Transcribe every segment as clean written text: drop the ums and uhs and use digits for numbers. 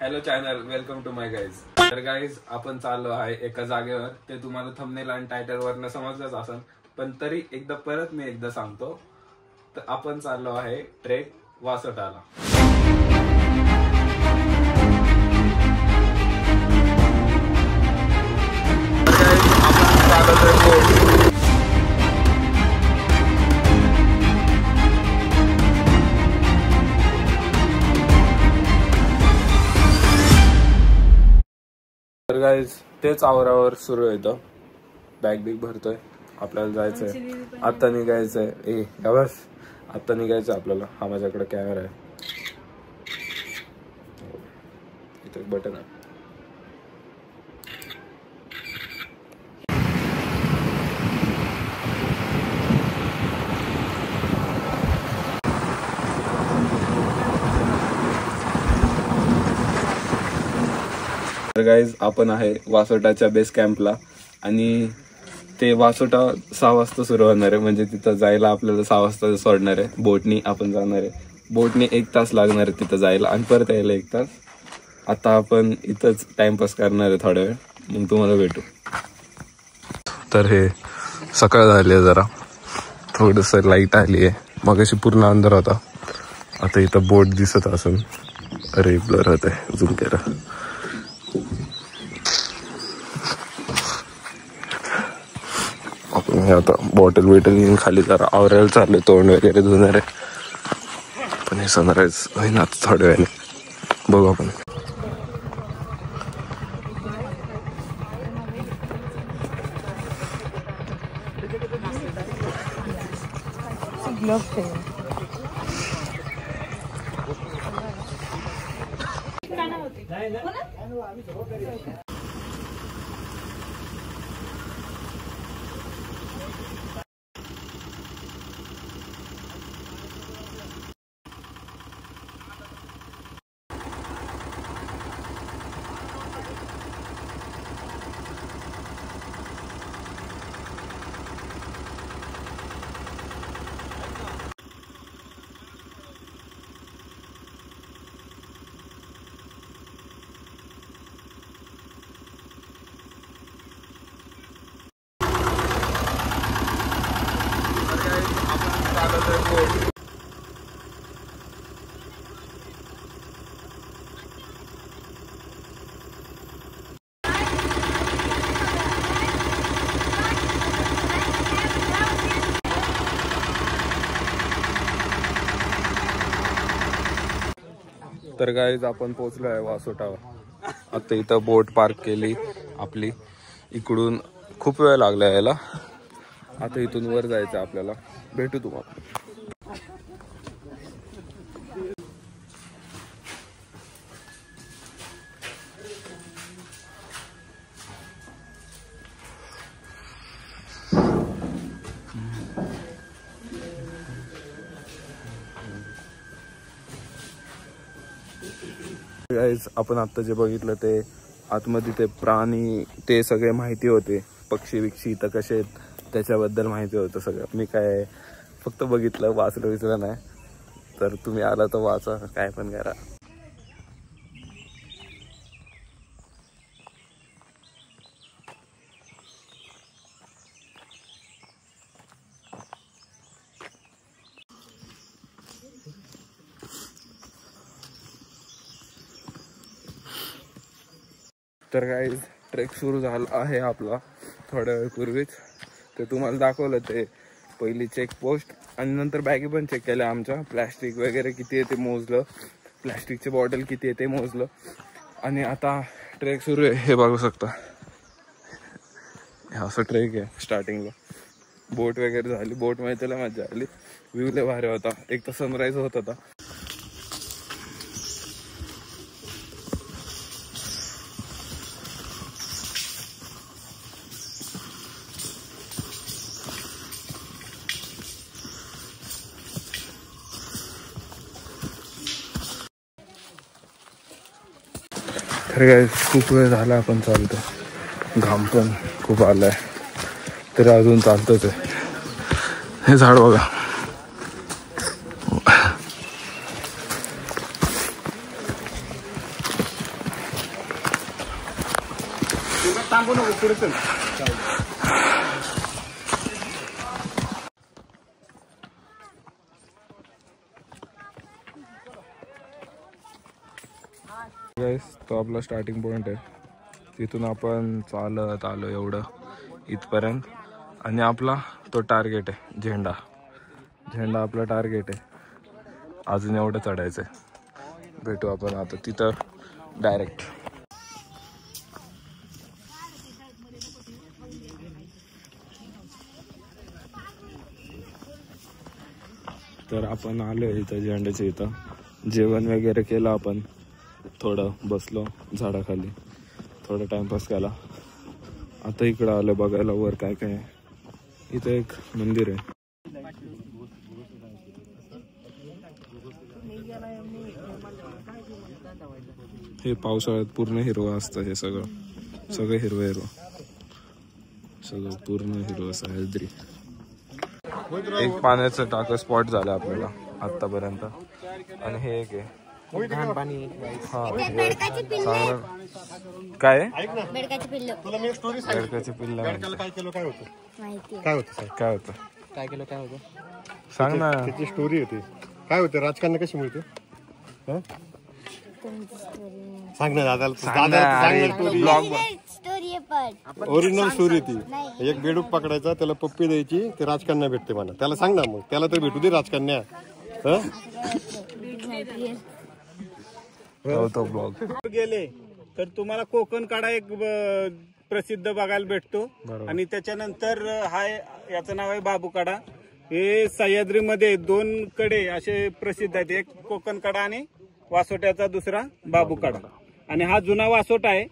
Hello channel, welcome to my guys. तर guys आपण चाललो आहे एका जागेवर. ते तुम्हाला थंबनेल आणि टायटल वरनं समजलंच असेल, पण तरी एकदा सांगतो. तर आपण चाललो आहे ट्रेक वासोटाला. तर गाईज तेच आवरावर सुरू येतं. बॅग बिग भरतोय, आपल्याला जायचंय. आता निघायचंय. बस आता निघायचंय आपल्याला. हा माझ्याकडे कॅमेरा आहे, इथे बटन आहे. तर गाईज आपण आहे वासोटाच्या बेस कॅम्पला आणि ते वासोटा 6 वाजता सुरू होणार आहे. म्हणजे तिथं जायला आपल्याला 6 वाजता सोडणार आहे. बोटनी आपण जाणार आहे. बोटनी 1 तास लागणार आहे तिथं जायला आणि परत यायला 1 तास. आता आपण इथंच टाइमपास करणार आहे थोडा वेळ, मग तुम्हाला भेटू. तर हे सकाळ झाली आहे, जरा थोडस लाईट आली आहे. मगाशी पूर्ण अंधार होता. आता इथं बोट दिसत असून अरे ब्लर होत आहे, झूम केला. आपण हे आता बॉटल घेऊन खाली जरा आवरायला चालले. तोंड वगैरे धुणार आहे. पण हे सनराईज होईन आता थोड्या वेळाने, बघू आपण. तर गाईज आपण पोहोचलो आहे वासोटावर. आता इथं बोट पार्क केली आपली. इकडून खूप वेळ लागला यायला. आता इथून वर जायचं आपल्याला. भेटू तुम्हाला. गाईज आपण आता जे बघितलं ते आतमध्ये ते प्राणी ते सगळे माहिती होते. पक्षी विक्षी इथं कसे आहेत त्याच्याबद्दल माहिती होतं सगळं. मी काय फक्त बघितलं, वाचलं नाही. तर तुम्ही आला तर वाचा, काय पण करा. तर गाईज ट्रेक सुरू झाला आहे आपला थोड्या वेळपूर्वीच. ते तुम्हाला दाखवलं ते पहिली चेकपोस्ट आणि नंतर बॅगी पण चेक केल्या आमच्या. प्लॅस्टिक वगैरे किती आहे ते मोजलं, प्लॅस्टिकचे बॉटल किती आहे ते मोजलं आणि आता ट्रेक सुरू आहे. हे बघू शकता, असं ट्रेक आहे. स्टार्टिंगला बोट वगैरे झाली. बोट मध्ये त्याला मजा आली. व्ह्यू लय भारी होता. एक तर सनराईज होत होता. तर काय खूप वेळ झाला आपण चालतो. घाम पण खूप आलाय, तर अजून चालतोच आहे. हे झाड बघा, सांगू नको पुढे चल. तो आपला स्टार्टिंग पॉइंट आहे. तिथून आपण चालत आलो एवढं इथपर्यंत आणि आपला तो टार्गेट आहे झेंडा. झेंडा आपला टार्गेट आहे. अजून एवढं चढायचं आहे. भेटू आपण आता तिथं डायरेक्ट. तर आपण आलो इथं झेंड्याच्या इथं. जेवण वगैरे केलं आपण. थोडं बसलो झाडाखाली. थोडा टाइमपास केला. आता इकडं आलं बघायला वर काय काय आहे. इथं एक मंदिर आहे. हे पावसाळ्यात पूर्ण हिरवं असतं. हे सगळं हिरवं हिरवं. सगळं पूर्ण हिरवं सह्याद्री. एक पाण्याचं टाकं स्पॉट झालं आपल्याला आतापर्यंत. आणि हे एक आहे काय बेडकाचे पिल्ल. बेडकाचे पिल्ल. काय केलं काय होतं काय होतं काय केलं काय होतं सांग ना. त्याची स्टोरी होती. काय होतं राजकारण कशी मिळते सांग ना दादाला. स्टोरी पण ओरिजिनल स्टोरी ती. एक बेडूक पकडायचा त्याला पप्पी द्यायची ते राजकन्या भेटते मला. त्याला सांग ना मग त्याला तर भेटू दे राजकन्या. तो ब्लॉग गेले तर तुम्हाला कोकण कडा एक प्रसिद्ध बघायला भेटतो. आणि त्याच्यानंतर हा याचं नाव आहे बाबू कडा. हे सह्याद्रीमध्ये 2 कडे असे प्रसिद्ध आहेत. एक कोकण कडा आणि वासोट्याचा दुसरा बाबू कडा. आणि हा जुना वासोटा आहे.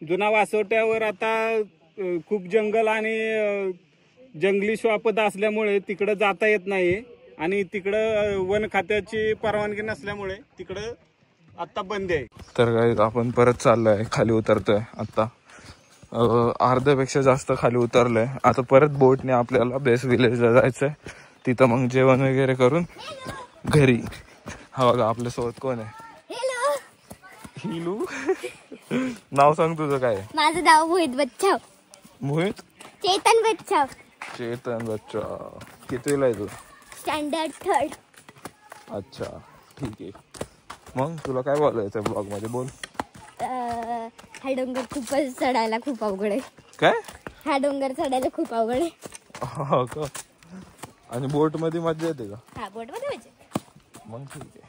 जुना वासोट्यावर आता खूप जंगल आणि जंगली श्वापद असल्यामुळे तिकडं जाता येत नाहीये. आणि तिकडं वन खात्याची परवानगी नसल्यामुळे तिकडं आता बंद आहे. तर काय आपण परत चाललोय. खाली उतरतोय आता. अर्ध्यापेक्षा जास्त खाली उतरलोय. आता परत बोटने आपल्याला बेस विलेजला जायचंय. तिथं मग जेवण वगैरे करून घरी. हा बघा आपल्यासोबत कोण आहे. हिलू. नाव सांग तुझं काय. माझं नाव मोहित बच्चाव. मोहित चेतन बच्चाव. चेतन बच्चा. कितवीला आहे तू. स्टँडर्ड 3. अच्छा ठीक आहे. मग तुला काय बोलायचं ब्लॉग मध्ये बोल. हा डोंगर खूपच चढायला खूप अवघड आहे. काय. हा डोंगर चढायला खूप अवघड आहे. हो का. आणि बोट मध्ये मजा येते का. हा बोट मध्ये मजा. मग ठीक आहे.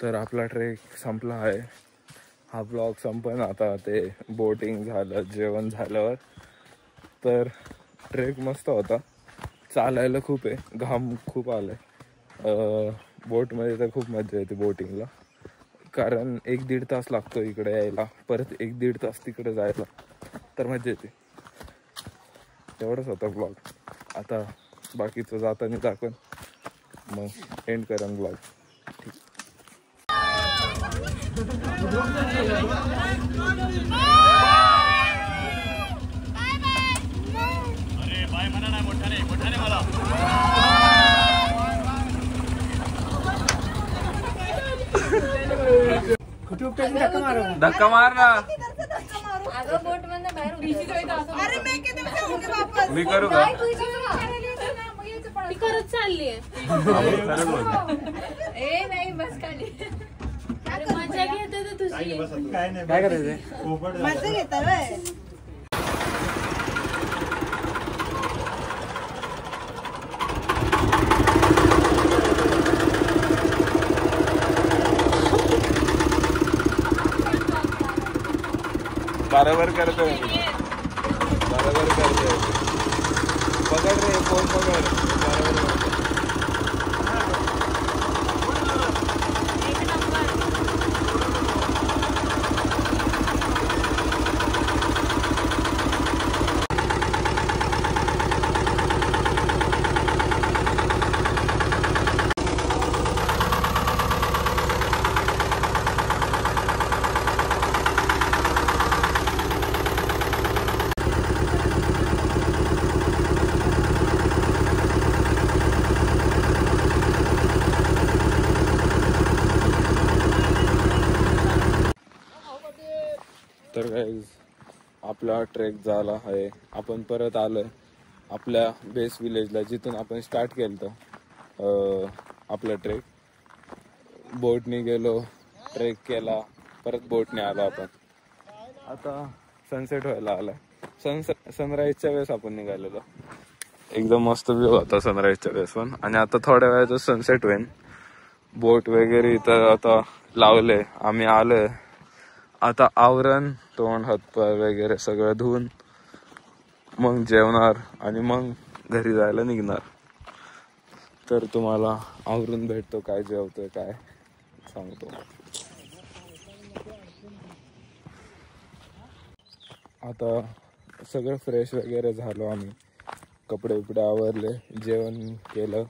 तर आपला ट्रेक संपला आहे. हा ब्लॉग संपन आता. ते बोटिंग झालं जेवण झाल्यावर. तर ट्रेक मस्त होता. चालायला खूप आहे. घाम खूप आलाय. बोटमध्ये तर खूप मजा येते बोटिंगला. कारण 1-1.5 तास लागतो इकडे यायला. परत 1-1.5 तास तिकडे जायला. तर मजा येते. तेवढंच होता ब्लॉग. आता बाकीचं जाताना दाखवून मग एंड करेन ब्लॉग. ठीक. धक्का मार ना. मी करू का. करत चालली नाही बस खाली. मजा घेते तुझी. काय करायचंय मजा घेतात. बरोबर करतोय. बरोबर करतोय. पकड रे फोन पकड. बरोबर. तर गाईज आपला ट्रेक झाला आहे. आपण परत आलोय आपल्या बेस विलेजला, जिथून आपण स्टार्ट केलं आपला ट्रेक. बोटने गेलो, ट्रेक केला, परत बोटने आलो आपण. आता सनसेट व्हायला आलाय. सनराईजच्या वेळेस आपण निघालेलो. एकदम मस्त व्ह्यू होता सनराईजच्या वेळेस पण. आणि आता थोड्या वेळात सनसेट होईल. बोट वगैरे इथं आता लावले, आम्ही आलोय. आता आवरण, तोंड हातपाय वगैरे सगळं धुवून मग जेवणार आणि मग घरी जायला निघणार. तर तुम्हाला आवरून भेटतो, काय जेवतोय काय सांगतो. आता सगळं फ्रेश वगैरे झालो आम्ही, कपडे बिपडे आवरले, जेवण केलं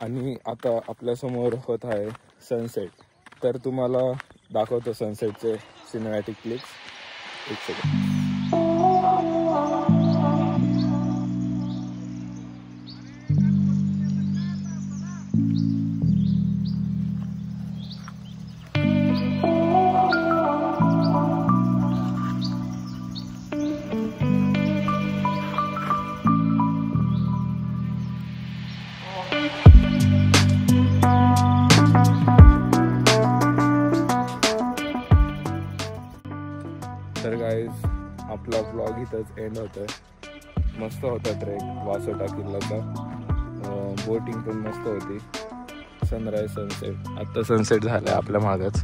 आणि आता आपल्यासमोर होत आहे सनसेट. तर तुम्हाला दाखवतो सनसेटचे सिनेमॅटिक क्लिप्स. एक सेकंड. तर गाईज आपला ब्लॉग इथंच एंड होतोय. मस्त होता ट्रेक वासोटा किल्ल्याचा. बोटिंग पण मस्त होती. सनराईज सनसेट, आत्ता सनसेट झालाय आपल्या मागच.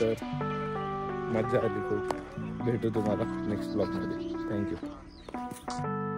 तर मजा आली खूप. भेटू तुम्हाला नेक्स्ट ब्लॉगमध्ये. थँक्यू.